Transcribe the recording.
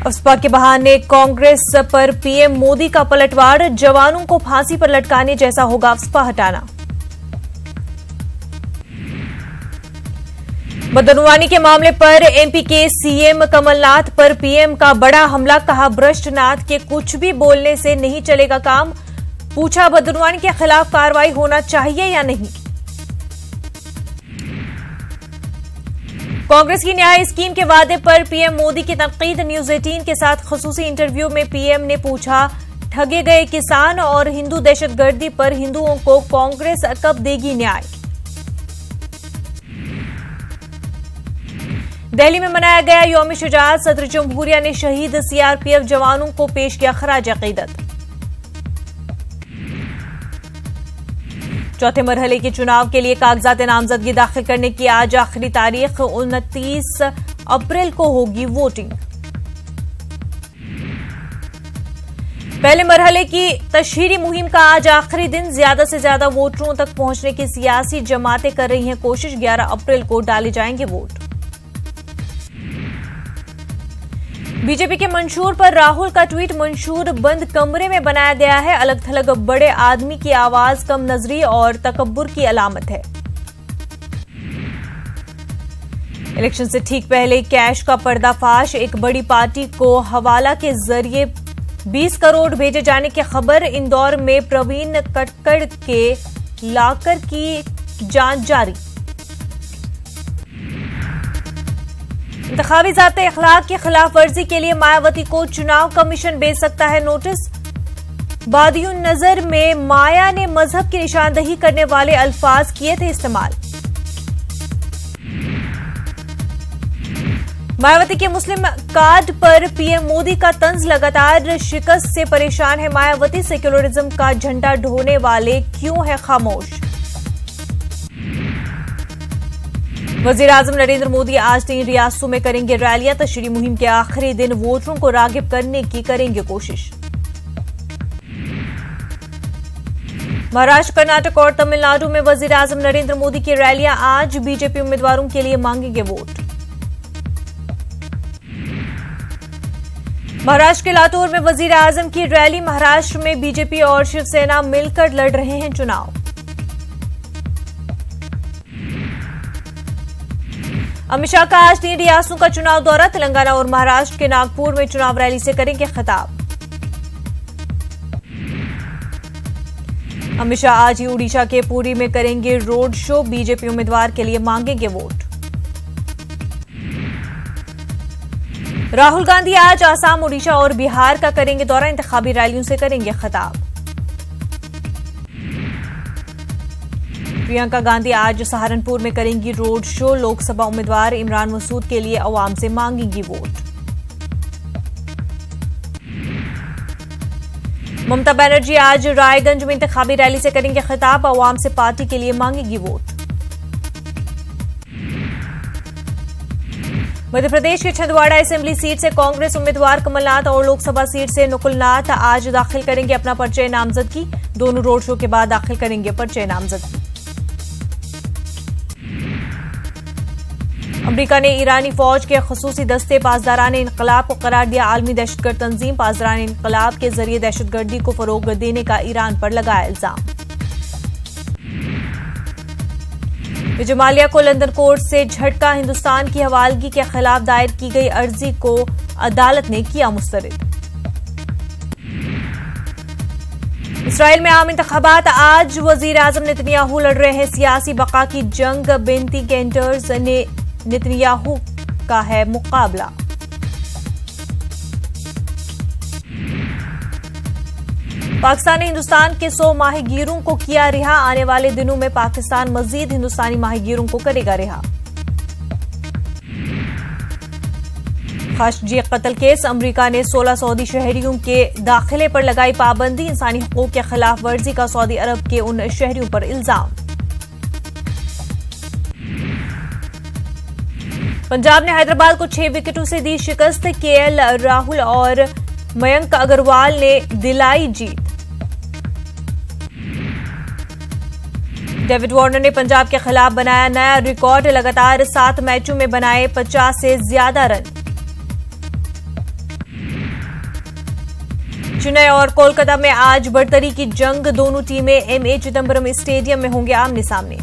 AFSPA के बहाने कांग्रेस पर पीएम मोदी का पलटवार, जवानों को फांसी पर लटकाने जैसा होगा अफस्पा हटाना। बदनवानी के मामले पर एमपी के सीएम कमलनाथ पर पीएम का बड़ा हमला, कहा भ्रष्टनाथ के कुछ भी बोलने से नहीं चलेगा काम। पूछा बदनवानी के खिलाफ कार्रवाई होना चाहिए या नहीं। कांग्रेस की न्याय स्कीम के वादे पर पीएम मोदी की तनकीद, न्यूज 18 के साथ खसूसी इंटरव्यू में पीएम ने पूछा ठगे गए किसान और हिंदू दहशतगर्दी पर हिंदुओं को कांग्रेस कब देगी न्याय। दिल्ली में मनाया गया यौम शुजाअत, सदर जमहूरिया ने शहीद सीआरपीएफ जवानों को पेश किया खराज अकीदत। चौथे मरहले के चुनाव के लिए कागजात नामजदगी दाखिल करने की आज आखिरी तारीख, 29 अप्रैल को होगी वोटिंग। पहले मरहले की तशहीरी मुहिम का आज आखिरी दिन, ज्यादा से ज्यादा वोटरों तक पहुंचने की सियासी जमातें कर रही हैं कोशिश। 11 अप्रैल को डाले जाएंगे वोट। बीजेपी के मंशूर पर राहुल का ट्वीट, मंशूर बंद कमरे में बनाया गया है, अलग थलग बड़े आदमी की आवाज कम नजरी और तकब्बुर की अलामत है। इलेक्शन से ठीक पहले कैश का पर्दाफाश, एक बड़ी पार्टी को हवाला के जरिए 20 करोड़ भेजे जाने की खबर। इंदौर में प्रवीण कटकड़ के लाकर की जांच जारी। इंतखाबी ज़ाब्ते अखलाक की खिलाफ वर्जी के लिए मायावती को चुनाव कमीशन भेज सकता है नोटिस। बादियुन नजर में माया ने मजहब की निशानदही करने वाले अल्फाज किए थे इस्तेमाल। मायावती के मुस्लिम कार्ड पर पीएम मोदी का तंज, लगातार शिकस्त से परेशान है मायावती। सेक्युलरिज्म का झंडा ढोने वाले क्यों है खामोश। वजीर आजम नरेंद्र मोदी आज 3 रियासतों में करेंगे रैलियां। तशरीह मुहिम के आखिरी दिन वोटरों को रागिब करने की करेंगे कोशिश। महाराष्ट्र, कर्नाटक और तमिलनाडु में वजीर आजम नरेंद्र मोदी की रैलियां आज, बीजेपी उम्मीदवारों के लिए मांगेंगे वोट। महाराष्ट्र के लातूर में वजीर आजम की रैली, महाराष्ट्र में बीजेपी और शिवसेना मिलकर लड़ रहे हैं चुनाव। अमित शाह का आज 3 रियासतों का चुनाव दौरा, तेलंगाना और महाराष्ट्र के नागपुर में चुनाव रैली से करेंगे खिताब। अमित शाह आज ही उड़ीसा के पुरी में करेंगे रोड शो, बीजेपी उम्मीदवार के लिए मांगेंगे वोट। राहुल गांधी आज आसाम, उड़ीसा और बिहार का करेंगे दौरा, इंतखाबी रैलियों से करेंगे खिताब। प्रियंका गांधी आज सहारनपुर में करेंगी रोड शो, लोकसभा उम्मीदवार इमरान मसूद के लिए अवाम से मांगेंगी वोट। ममता बनर्जी आज रायगंज में इंतखाबी रैली से करेंगे खिताब, अवाम से पार्टी के लिए मांगेंगी वोट। मध्य प्रदेश के छिंदवाड़ा असेंबली सीट से कांग्रेस उम्मीदवार कमलनाथ और लोकसभा सीट से नकुलनाथ आज दाखिल करेंगे अपना पर्चे नामजदगी। दोनों रोड शो के बाद दाखिल करेंगे पर्चे नामजदगी। अमेरिका ने ईरानी फौज के खसूसी दस्ते पासदारान इनकलाब को करार दिया आलमी दहशतगर्द तंजीम। पासदारान इनकलाब के जरिए दहशतगर्दी को फरोग देने का ईरान पर लगाया इल्जाम। विजय माल्या को लंदन कोर्ट से झटका, हिंदुस्तान की हवालगी के खिलाफ दायर की गई अर्जी को अदालत ने किया मुस्तरद। इसराइल में आम इंतखाबात आज, वजीर आजम नेतन्याहू लड़ रहे हैं सियासी बका की जंग। बेंती गेंटर्स ने नेतन्याहू का है मुकाबला। पाकिस्तान ने हिंदुस्तान के 100 माहीगीरों को किया रिहा। आने वाले दिनों में पाकिस्तान मजीद हिंदुस्तानी माहीगीरों को करेगा रिहा। खाशगी कत्ल केस, अमेरिका ने 16 सऊदी शहरियों के दाखिले पर लगाई पाबंदी। इंसानी हकूक के खिलाफ वर्जी का सऊदी अरब के उन शहरियों पर इल्जाम। पंजाब ने हैदराबाद को 6 विकेटों से दी शिकस्त। केएल राहुल और मयंक अग्रवाल ने दिलाई जीत। डेविड वार्नर ने पंजाब के खिलाफ बनाया नया रिकॉर्ड, लगातार 7 मैचों में बनाए 50 से ज्यादा रन। चेन्नई और कोलकाता में आज बढ़तरी की जंग, दोनों टीमें एमए चिदंबरम स्टेडियम में होंगे आमने सामने।